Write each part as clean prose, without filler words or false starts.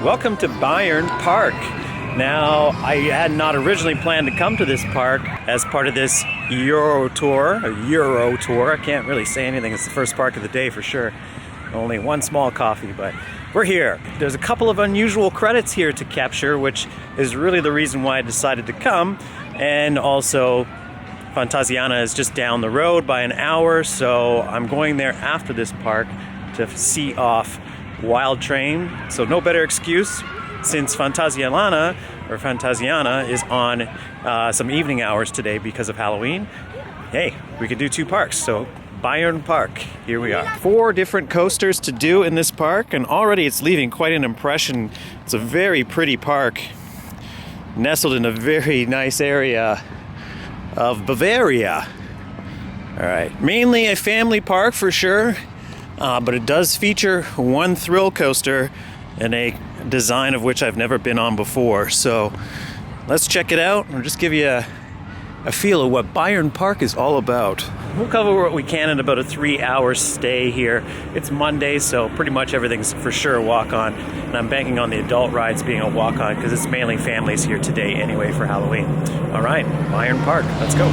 Welcome to Bayern Park. Now, I had not originally planned to come to this park as part of this Euro tour. I can't really say anything. It's the first park of the day for sure. Only one small coffee, but we're here. There's a couple of unusual credits here to capture, which is really the reason why I decided to come. And also, Phantasiana is just down the road by an hour, so I'm going there after this park to see off Wild Train. So no better excuse since Phantasiana is on some evening hours today because of Halloween. Hey, we could do two parks, so Bayern Park, here we are. 4 different coasters to do in this park, and already it's leaving quite an impression. It's a very pretty park, nestled in a very nice area of Bavaria. All right, mainly a family park for sure, but it does feature one thrill coaster and a design of which I've never been on before. So let's check it out and just give you a feel of what Bayern Park is all about. We'll cover what we can in about a 3-hour stay here. It's Monday, so pretty much everything's for sure a walk-on, and I'm banking on the adult rides being a walk-on because it's mainly families here today anyway for Halloween. All right, Bayern Park, let's go.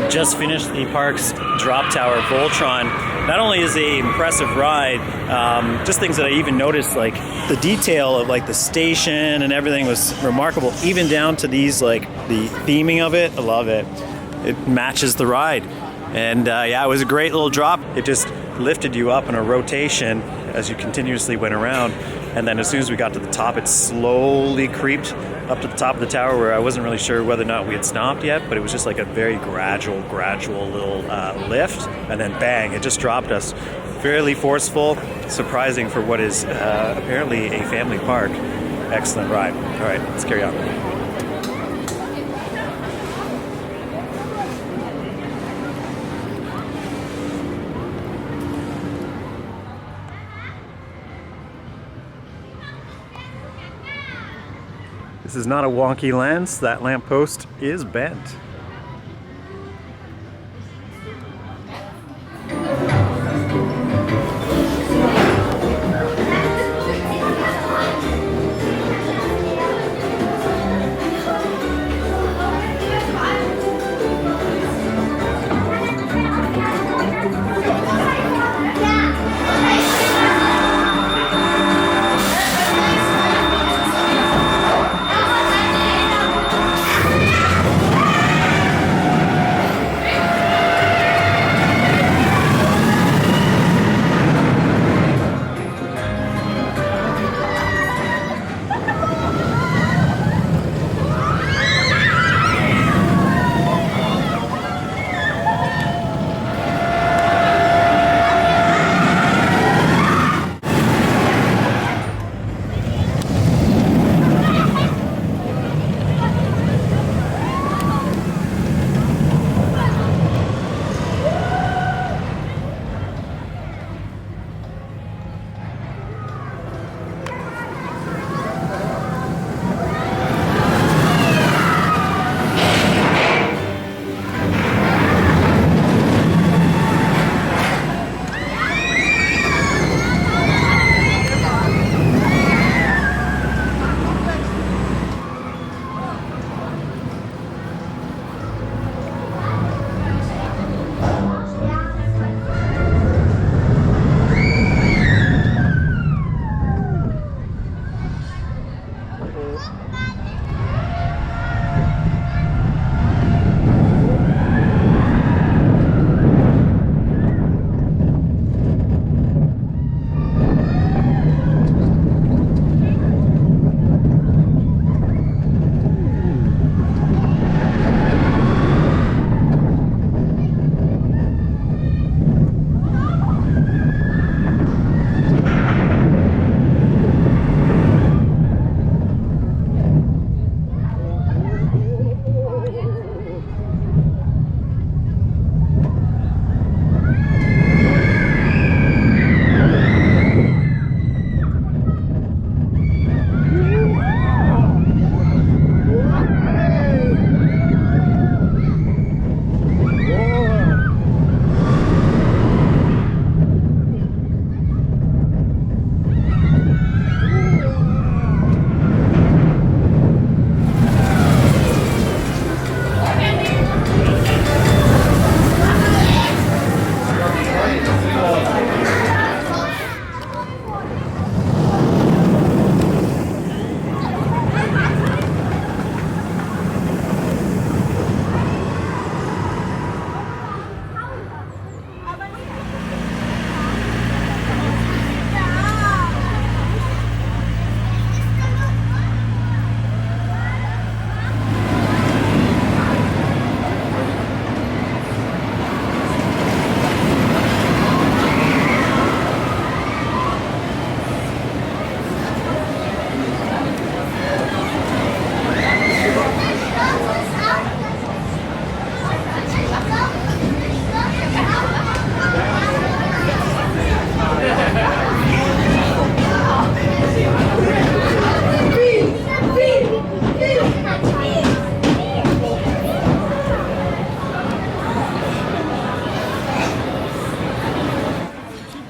Just finished the park's drop tower, Voltrum. Not only is it an impressive ride, just things that I even noticed, like the detail of like the station and everything was remarkable, even down to these, like the theming of it. I love it. It matches the ride. And yeah, it was a great little drop. It just lifted you up in a rotation as you continuously went around. And then as soon as we got to the top, it slowly creeped up to the top of the tower where I wasn't really sure whether or not we had stopped yet, but it was just like a very gradual little lift, and then bang, it just dropped us. Fairly forceful, surprising for what is apparently a family park. Excellent ride. All right, let's carry on. This is not a wonky lens. That lamppost is bent.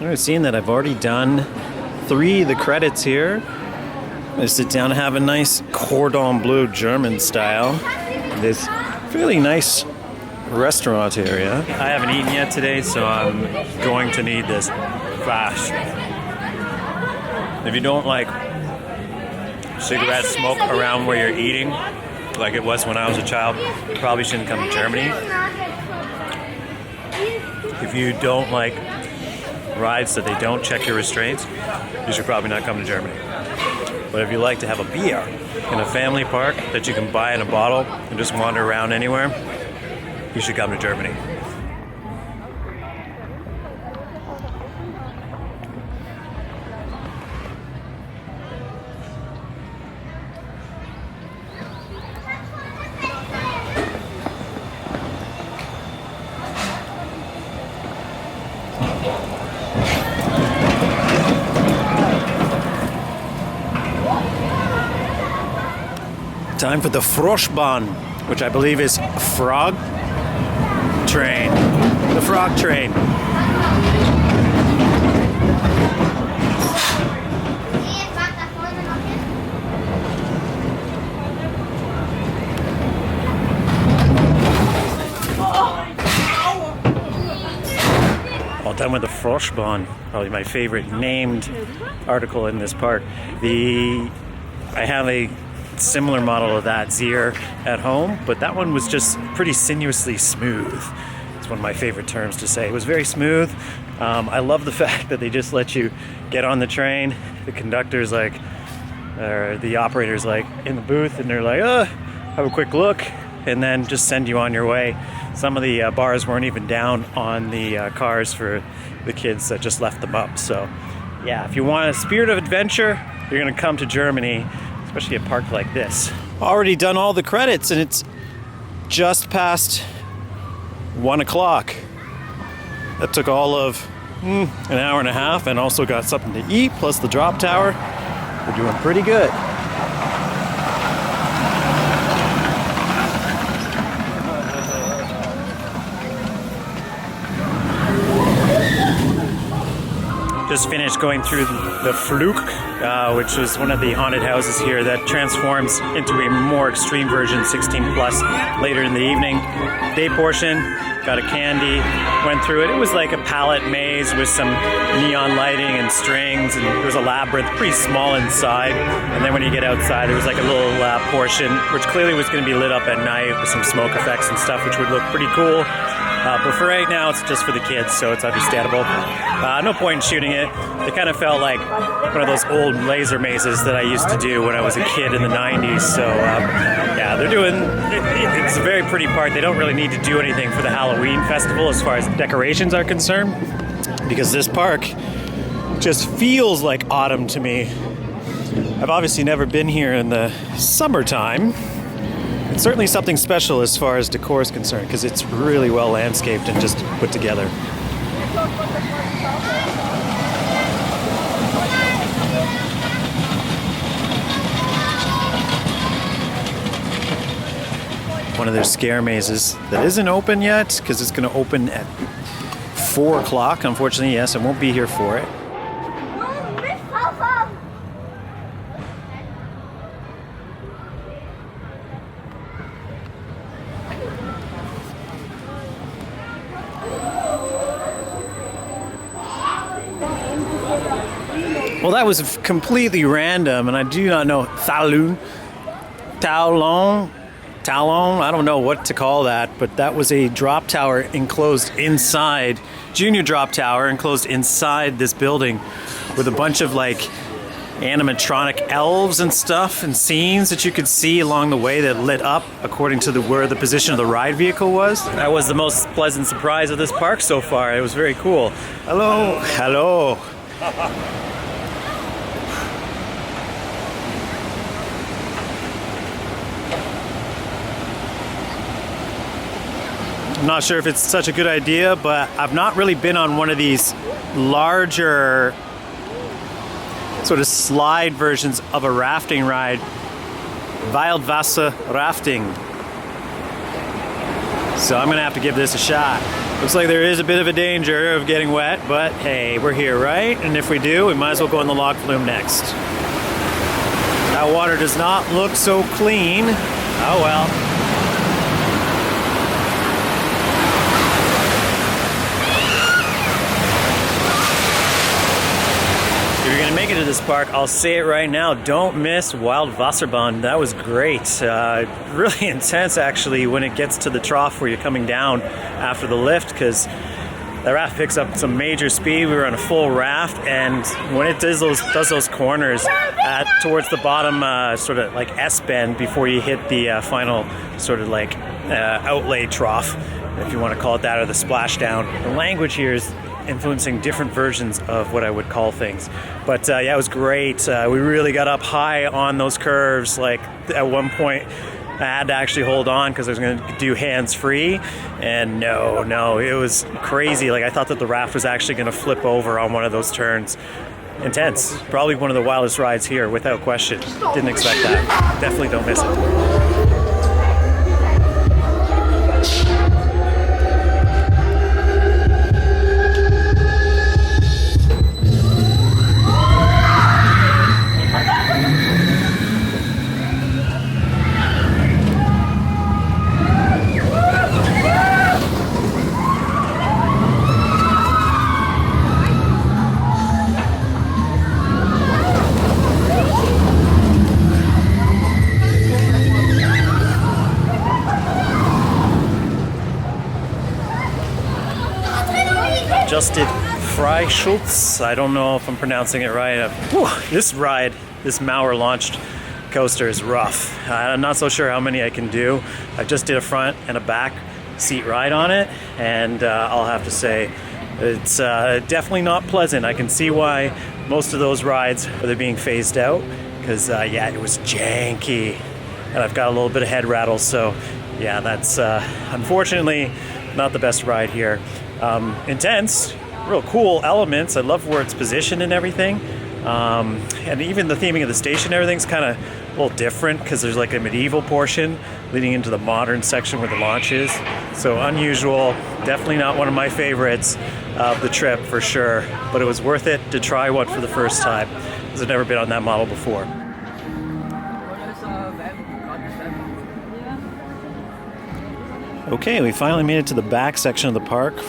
I've seen that I've already done 3 of the credits here. I sit down and have a nice cordon bleu German style. This really nice restaurant area. I haven't eaten yet today, so I'm going to need this fast. If you don't like cigarette smoke around where you're eating, like it was when I was a child, you probably shouldn't come to Germany. If you don't like rides that they don't check your restraints, you should probably not come to Germany. But if you like to have a beer in a family park that you can buy in a bottle and just wander around anywhere, you should come to Germany. Time for the Froschbahn, which I believe is frog train. The frog train. All done with the Froschbahn, probably my favorite named article in this park. I have a similar model of that Zier at home, but that one was just pretty sinuously smooth. It's one of my favorite terms to say. It was very smooth. I love the fact that they just let you get on the train. The conductor's like, or the operator's like in the booth, and they're like, have a quick look, and then just send you on your way. Some of the bars weren't even down on the cars for the kids that just left them up. So yeah, if you want a spirit of adventure, you're gonna come to Germany, especially a park like this. Already done all the credits, and it's just past 1 o'clock. That took all of an hour and a half, and also got something to eat, plus the drop tower. We're doing pretty good. Just finished going through the Flug, which was one of the haunted houses here that transforms into a more extreme version, 16 plus, later in the evening. Day portion, got a candy, went through it. It was like a pallet maze with some neon lighting and strings, and there was a labyrinth, pretty small inside. And then when you get outside, there was like a little portion, which clearly was going to be lit up at night with some smoke effects and stuff, which would look pretty cool. But for right now, it's just for the kids, so it's understandable. No point in shooting it. It kind of felt like one of those old laser mazes that I used to do when I was a kid in the 90s. So yeah, they're doing, it's a very pretty park. They don't really need to do anything for the Halloween festival as far as decorations are concerned, because this park just feels like autumn to me. I've obviously never been here in the summertime. It's certainly something special as far as decor is concerned, because it's really well landscaped and just put together. One of their scare mazes that isn't open yet, because it's going to open at 4 o'clock. Unfortunately, yes, I won't be here for it. Well, that was completely random, and I do not know Talon, I don't know what to call that, but that was a drop tower enclosed inside, junior drop tower enclosed inside this building with a bunch of like animatronic elves and stuff and scenes that you could see along the way that lit up according to where the position of the ride vehicle was. That was the most pleasant surprise of this park so far. It was very cool. Hello. Hello. I'm not sure if it's such a good idea, but I've not really been on one of these larger sort of slide versions of a rafting ride. Wildwasser rafting. So I'm gonna have to give this a shot. Looks like there is a bit of a danger of getting wet, but hey, we're here, right? And if we do, we might as well go in the log flume next. That water does not look so clean. Oh well. If you're gonna make it to this park, I'll say it right now, don't miss Wild Wasserbahn. That was great. Really intense actually when it gets to the trough where you're coming down after the lift, because the raft picks up some major speed. We were on a full raft, and when it does those corners towards the bottom sort of like S bend before you hit the final sort of like outlay trough, if you want to call it that, or the splashdown. The language here is influencing different versions of what I would call things. But yeah, it was great. We really got up high on those curves. Like at one point, I had to actually hold on because I was going to do hands-free, and no, it was crazy. Like I thought that the raft was actually going to flip over on one of those turns. Intense. Probably one of the wildest rides here, without question. Didn't expect that. Definitely don't miss it. Just did Friel. I don't know if I'm pronouncing it right. This ride, this Mauer launched coaster is rough. I'm not so sure how many I can do. I just did a front and a back seat ride on it, and I'll have to say it's definitely not pleasant. I can see why most of those rides are being phased out, because yeah, it was janky, and I've got a little bit of head rattle, so yeah, that's unfortunately not the best ride here. Intense, real cool elements. I love where it's positioned and everything. And even the theming of the station, everything's kind of a little different because there's like a medieval portion leading into the modern section where the launch is. So unusual, definitely not one of my favorites of the trip for sure, but it was worth it to try one for the first time because I've never been on that model before. Okay, we finally made it to the back section of the park.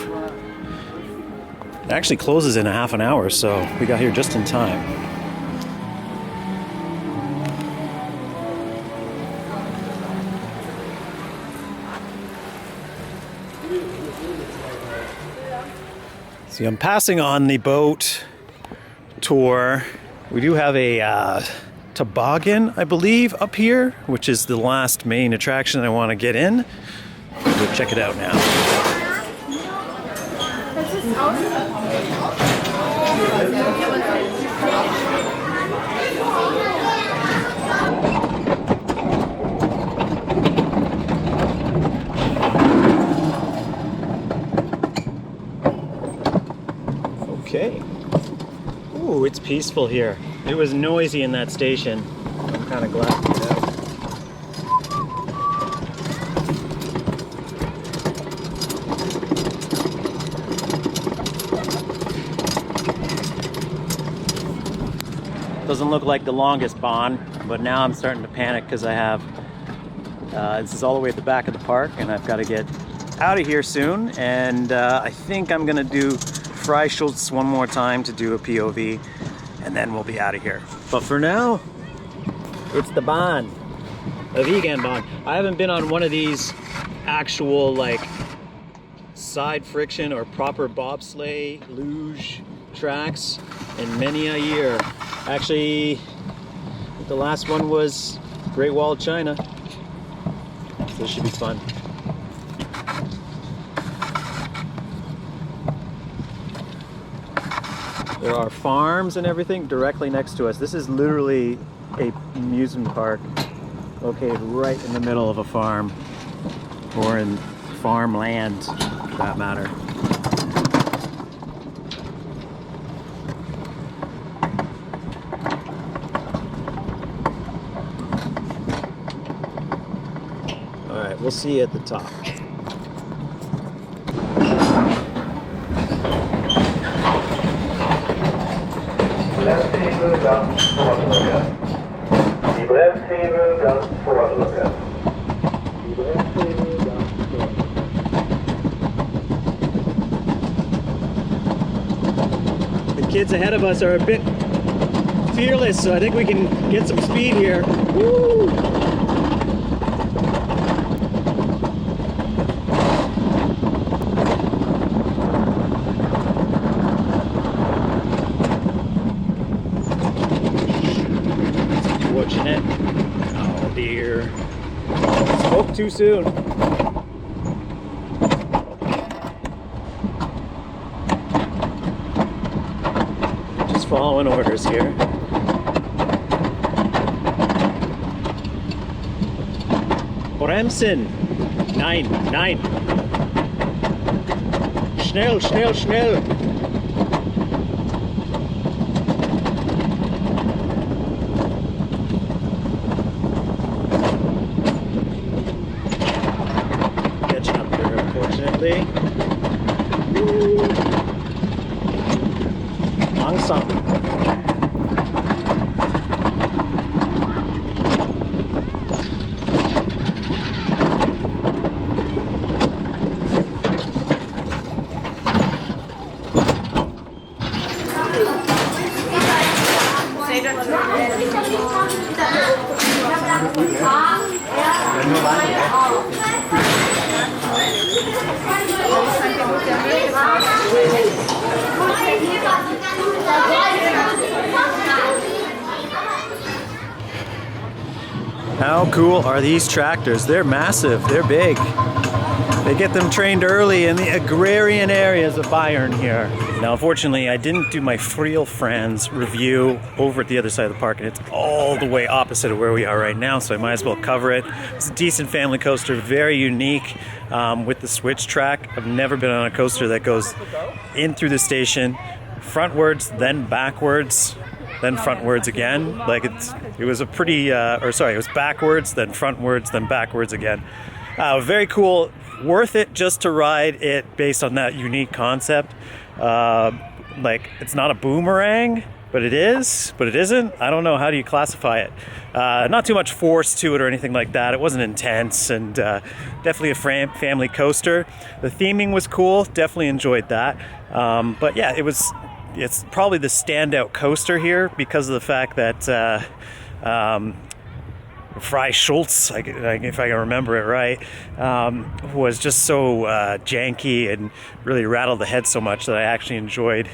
It actually closes in a half an hour, so we got here just in time. See, I'm passing on the boat tour. We do have a toboggan, I believe, up here, which is the last main attraction I want to get in. We'll go check it out now. Okay. Ooh, it's peaceful here. It was noisy in that station. I'm kind of glad to get out. Doesn't look like the longest bahn, but now I'm starting to panic because I have, this is all the way at the back of the park, and I've got to get out of here soon, and I think I'm gonna do Friel one more time to do a POV, and then we'll be out of here. But for now, it's the bahn, a vegan bahn. I haven't been on one of these actual like side friction or proper bobsleigh luge tracks in many a year. Actually, the last one was Great Wall of China. So this should be fun. There are farms and everything directly next to us. This is literally a amusement park located right in the middle of a farm, or in farmland for that matter. All right, we'll see you at the top. Bremshebel ganz vordrücken. Die Bremshebel ganz vordrücken. Die Bremshebel ganz vordrücken. The kids ahead of us are a bit fearless, so I think we can get some speed here. Woo! Fortunate. Oh dear. Spoke too soon. Just following orders here. Bremsen. Nein, nein. Schnell, schnell, schnell. Catching up here, unfortunately. Langsam. How cool are these tractors? They're massive, they're big. They get them trained early in the agrarian areas of Bayern here. Now, unfortunately, I didn't do my Friel Franz review over at the other side of the park, and it's all the way opposite of where we are right now, so I might as well cover it. It's a decent family coaster, very unique with the switch track. I've never been on a coaster that goes in through the station, frontwards, then backwards, then frontwards again. Like it was a pretty, it was backwards, then frontwards, then backwards again. Very cool, worth it just to ride it based on that unique concept. Like it's not a boomerang, but it is, but it isn't. I don't know, how do you classify it? Not too much force to it or anything like that. It wasn't intense, and definitely a family coaster. The theming was cool, definitely enjoyed that. But yeah, it's probably the standout coaster here because of the fact that Friel Schultz, if I can remember it right, was just so janky and really rattled the head so much that I actually enjoyed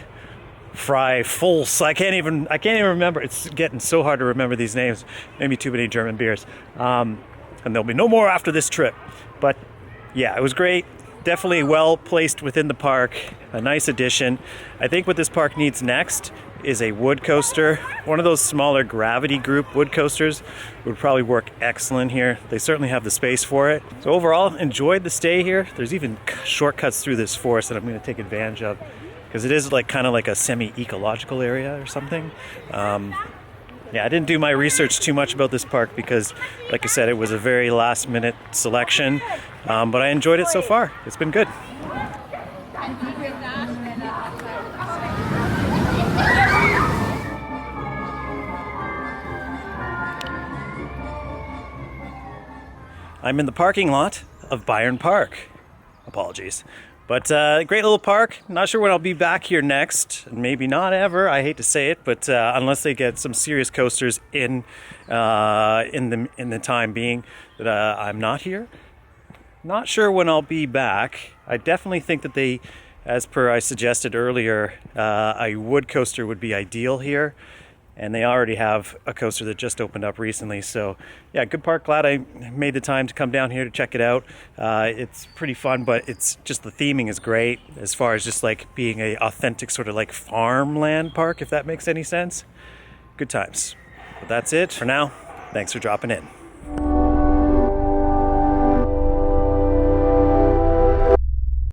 Friel Franz. I can't even remember. It's getting so hard to remember these names. Maybe too many German beers. And there'll be no more after this trip. But yeah, it was great. Definitely well placed within the park. A nice addition. I think what this park needs next is a wood coaster. One of those smaller gravity group wood coasters would probably work excellent here. They certainly have the space for it. So overall, enjoyed the stay here. There's even shortcuts through this forest that I'm going to take advantage of because it is like kind of like a semi-ecological area or something. Yeah, I didn't do my research too much about this park because, like I said, it was a very last-minute selection, but I enjoyed it so far. It's been good. I'm in the parking lot of Bayern Park. Apologies. But great little park. Not sure when I'll be back here next. Maybe not ever. I hate to say it, but unless they get some serious coasters in the time being that I'm not here. Not sure when I'll be back. I definitely think that they, as per I suggested earlier, a wood coaster would be ideal here. And they already have a coaster that just opened up recently. So yeah, good park. Glad I made the time to come down here to check it out. It's pretty fun, but it's just the theming is great as far as just like being a authentic sort of like farmland park, if that makes any sense. Good times. But that's it for now. Thanks for dropping in.